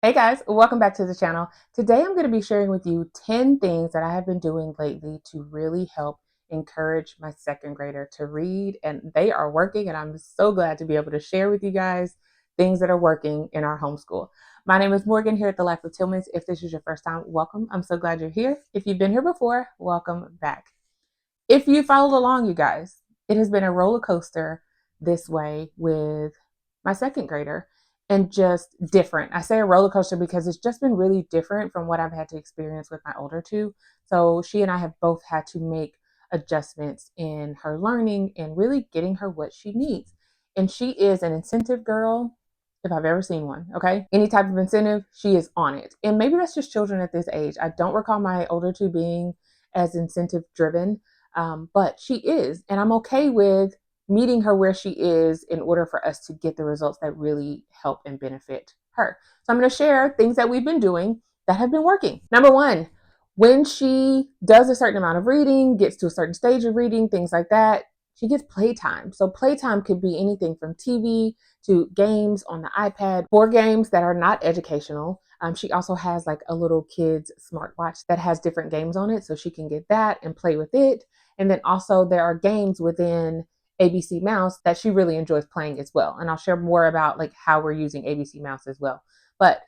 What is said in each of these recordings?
Hey guys, welcome back to the channel. Today I'm going to be sharing with you 10 things that I have been doing lately to really help encourage my second grader to read, and they are working, and I'm so glad to be able to share with you guys things that are working in our homeschool. My name is Morgan here at the Life of Tillmans. If this is your first time, welcome. I'm so glad you're here. If you've been here before, welcome back. If you followed along, you guys, it has been a roller coaster this way with my second grader and just different. I say a roller coaster because it's just been really different from what I've had to experience with my older two. So she and I have both had to make adjustments in her learning and really getting her what she needs. And she is an incentive girl if I've ever seen one. Okay. Any type of incentive, she is on it. And maybe that's just children at this age. I don't recall my older two being as incentive driven, but she is. And I'm okay with meeting her where she is in order for us to get the results that really help and benefit her. So I'm going to share things that we've been doing that have been working. Number one, when she does a certain amount of reading, gets to a certain stage of reading, things like that, she gets playtime. So playtime could be anything from TV to games on the iPad, board games that are not educational. She also has like a little kid's smartwatch that has different games on it, so she can get that and play with it. And then also there are games within ABC Mouse that she really enjoys playing as well. And I'll share more about like how we're using ABC Mouse as well. But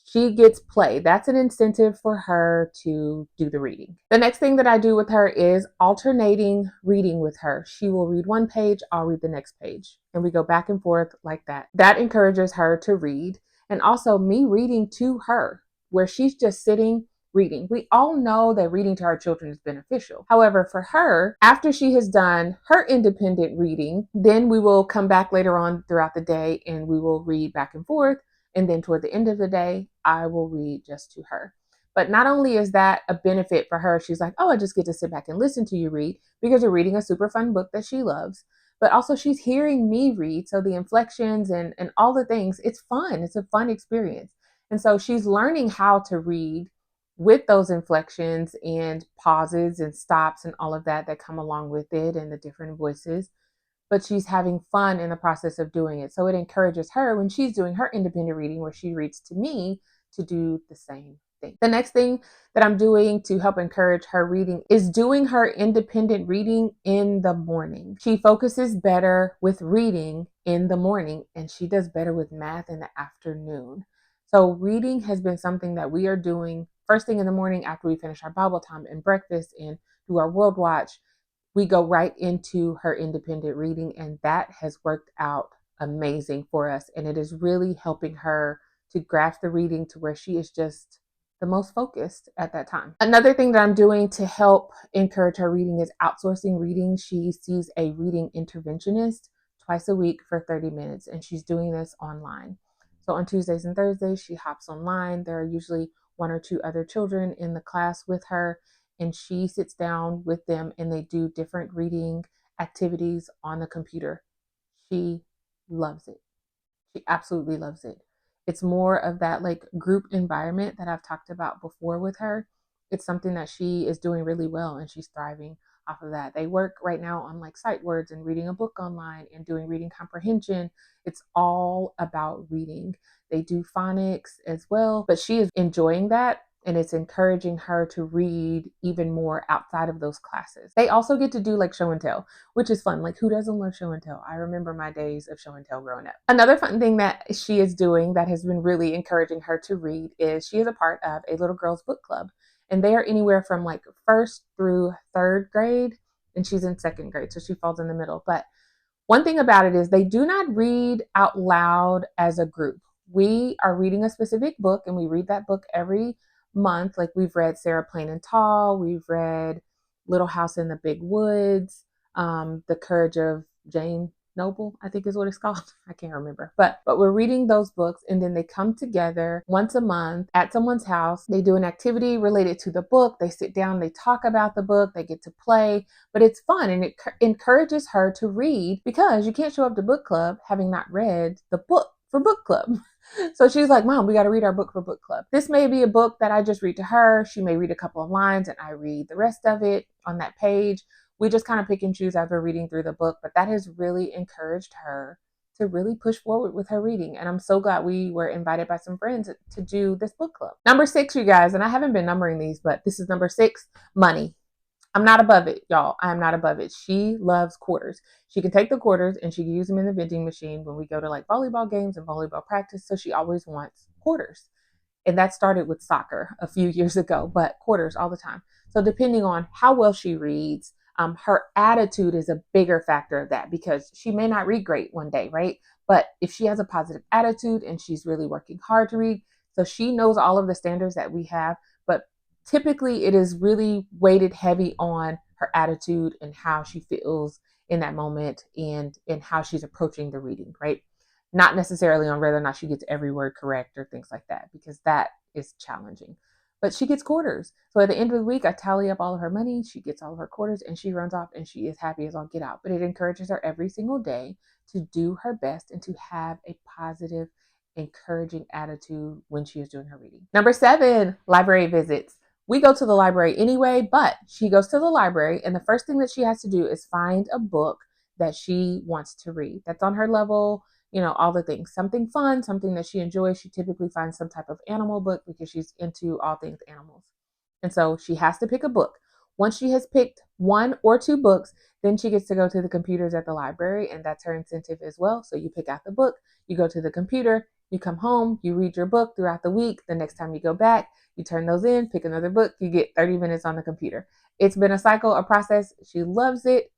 she gets play. That's an incentive for her to do the reading. The next thing that I do with her is alternating reading with her. She will read one page, I'll read the next page. And we go back and forth like that. That encourages her to read. And also me reading to her, where she's just sitting reading. We all know that reading to our children is beneficial. However, for her, after she has done her independent reading, then we will come back later on throughout the day and we will read back and forth. And then toward the end of the day, I will read just to her. But not only is that a benefit for her, she's like, oh, I just get to sit back and listen to you read because you're reading a super fun book that she loves. But also, she's hearing me read. So the inflections and all the things, it's fun. It's a fun experience. And so she's learning how to read with those inflections and pauses and stops and all of that that come along with it and the different voices, but she's having fun in the process of doing it. So it encourages her when she's doing her independent reading where she reads to me to do the same thing. The next thing that I'm doing to help encourage her reading is doing her independent reading in the morning. She focuses better with reading in the morning and she does better with math in the afternoon. So reading has been something that we are doing first thing in the morning after we finish our Bible time and breakfast and do our World Watch. We go right into her independent reading, and that has worked out amazing for us. And it is really helping her to grasp the reading to where she is just the most focused at that time. Another thing that I'm doing to help encourage her reading is outsourcing reading. She sees a reading interventionist twice a week for 30 minutes, and she's doing this online. So on Tuesdays and Thursdays, she hops online. There are usually one or two other children in the class with her, and she sits down with them and they do different reading activities on the computer. She loves it. She absolutely loves it. It's more of that like group environment that I've talked about before with her. It's something that she is doing really well and she's thriving off of that. They work right now on like sight words and reading a book online and doing reading comprehension. It's all about reading. They do phonics as well, but she is enjoying that and it's encouraging her to read even more outside of those classes. They also get to do like show and tell, which is fun. Like, who doesn't love show and tell? I remember my days of show and tell growing up. Another fun thing that she is doing that has been really encouraging her to read is she is a part of a little girls book club. And they are anywhere from like first through third grade, and she's in second grade, so she falls in the middle. But one thing about it is they do not read out loud as a group. We are reading a specific book and we read that book every month. Like we've read Sarah Plain and Tall, we've read Little House in the Big Woods, The Courage of Jane Noble, I think is what it's called. I can't remember. But we're reading those books and then they come together once a month at someone's house. They do an activity related to the book. They sit down, they talk about the book, they get to play, but it's fun and it encourages her to read because you can't show up to book club having not read the book for book club. So she's like, Mom, we got to read our book for book club. This may be a book that I just read to her. She may read a couple of lines and I read the rest of it on that page. We just kind of pick and choose as we're reading through the book, but that has really encouraged her to really push forward with her reading. And I'm so glad we were invited by some friends to do this book club. Number 6, you guys, and I haven't been numbering these, but this is number 6, money. I'm not above it, y'all. I'm not above it. She loves quarters. She can take the quarters and she can use them in the vending machine when we go to like volleyball games and volleyball practice. So she always wants quarters. And that started with soccer a few years ago, but quarters all the time. So depending on how well she reads, her attitude is a bigger factor of that, because she may not read great one day, right? But if she has a positive attitude and she's really working hard to read, so she knows all of the standards that we have, but typically it is really weighted heavy on her attitude and how she feels in that moment, and how she's approaching the reading, right? Not necessarily on whether or not she gets every word correct or things like that, because that is challenging. But she gets quarters. So at the end of the week, I tally up all of her money. She gets all of her quarters and she runs off and she is happy as all get out. But it encourages her every single day to do her best and to have a positive, encouraging attitude when she is doing her reading. Number 7, library visits. We go to the library anyway, but she goes to the library, and the first thing that she has to do is find a book that she wants to read. That's on her level, all the things. Something fun, something that she enjoys. She typically finds some type of animal book because she's into all things animals. And so she has to pick a book. Once she has picked 1 or 2 books, then she gets to go to the computers at the library, and that's her incentive as well. So you pick out the book, you go to the computer, you come home, you read your book throughout the week. The next time you go back, you turn those in, pick another book, you get 30 minutes on the computer. It's been a cycle, a process. She loves it.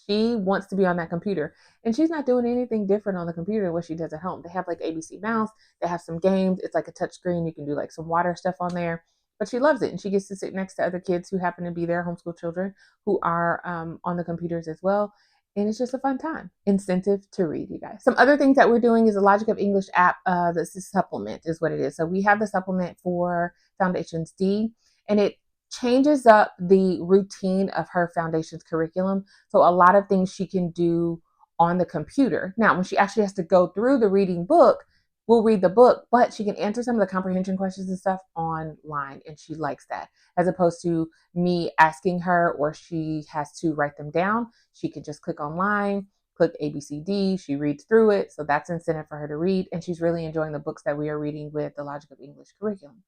She wants to be on that computer. And she's not doing anything different on the computer than what she does at home. They have like ABC Mouse, they have some games. It's like a touch screen. You can do like some water stuff on there. But she loves it. And she gets to sit next to other kids who happen to be their homeschool children who are on the computers as well. And it's just a fun time. Incentive to read, you guys. Some other things that we're doing is the Logic of English app. This is supplement is what it is. So we have the supplement for Foundations D, and it changes up the routine of her Foundations curriculum. So a lot of things she can do on the computer. Now, when she actually has to go through the reading book, we'll read the book, but she can answer some of the comprehension questions and stuff online, and she likes that, as opposed to me asking her, or she has to write them down. She can just click online, click ABCD, she reads through it, so that's incentive for her to read, and she's really enjoying the books that we are reading with the Logic of English curriculum.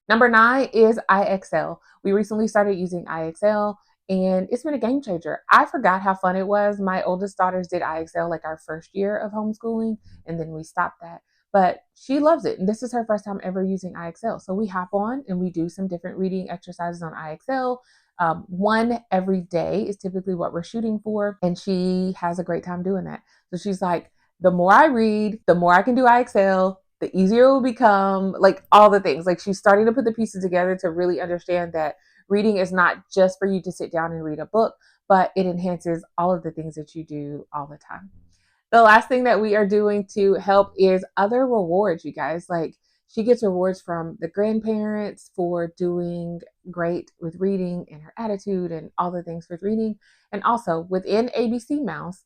Number 9 is IXL. We recently started using IXL, and it's been a game changer. I forgot how fun it was. My oldest daughters did IXL like our first year of homeschooling, and then we stopped that. But she loves it, and this is her first time ever using IXL. So we hop on and we do some different reading exercises on IXL. 1 every day is typically what we're shooting for, and she has a great time doing that. So she's like, the more I read, the more I can do IXL, the easier it will become, like all the things. Like she's starting to put the pieces together to really understand that reading is not just for you to sit down and read a book, but it enhances all of the things that you do all the time. The last thing that we are doing to help is other rewards, you guys. Like she gets rewards from the grandparents for doing great with reading and her attitude and all the things with reading. And also within ABC Mouse,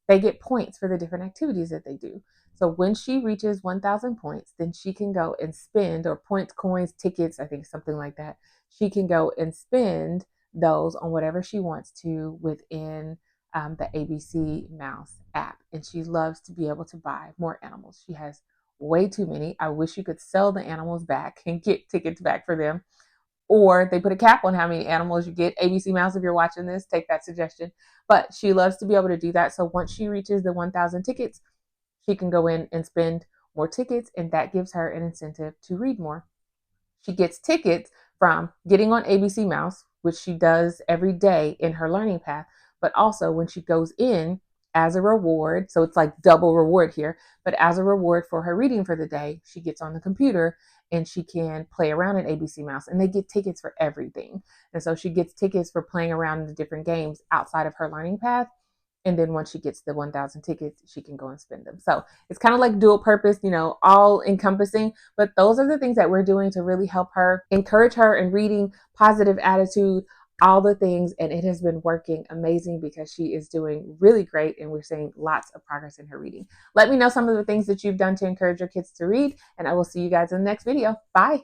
they get points for the different activities that they do. So when she reaches 1,000 points, then she can go and spend, or points, coins, tickets, I think something like that. She can go and spend those on whatever she wants to within the ABC Mouse app. And she loves to be able to buy more animals. She has way too many. I wish you could sell the animals back and get tickets back for them. Or they put a cap on how many animals you get. ABC Mouse, if you're watching this, take that suggestion. But she loves to be able to do that. So once she reaches the 1,000 tickets, she can go in and spend more tickets, and that gives her an incentive to read more. She gets tickets from getting on ABC Mouse, which she does every day in her learning path, but also when she goes in as a reward. So it's like double reward here, but as a reward for her reading for the day, she gets on the computer and she can play around in ABC Mouse, and they get tickets for everything. And so she gets tickets for playing around in the different games outside of her learning path. And then once she gets the 1,000 tickets, she can go and spend them. So it's kind of like dual purpose, all encompassing. But those are the things that we're doing to really help her, encourage her in reading, positive attitude, all the things. And it has been working amazing because she is doing really great, and we're seeing lots of progress in her reading. Let me know some of the things that you've done to encourage your kids to read, and I will see you guys in the next video. Bye.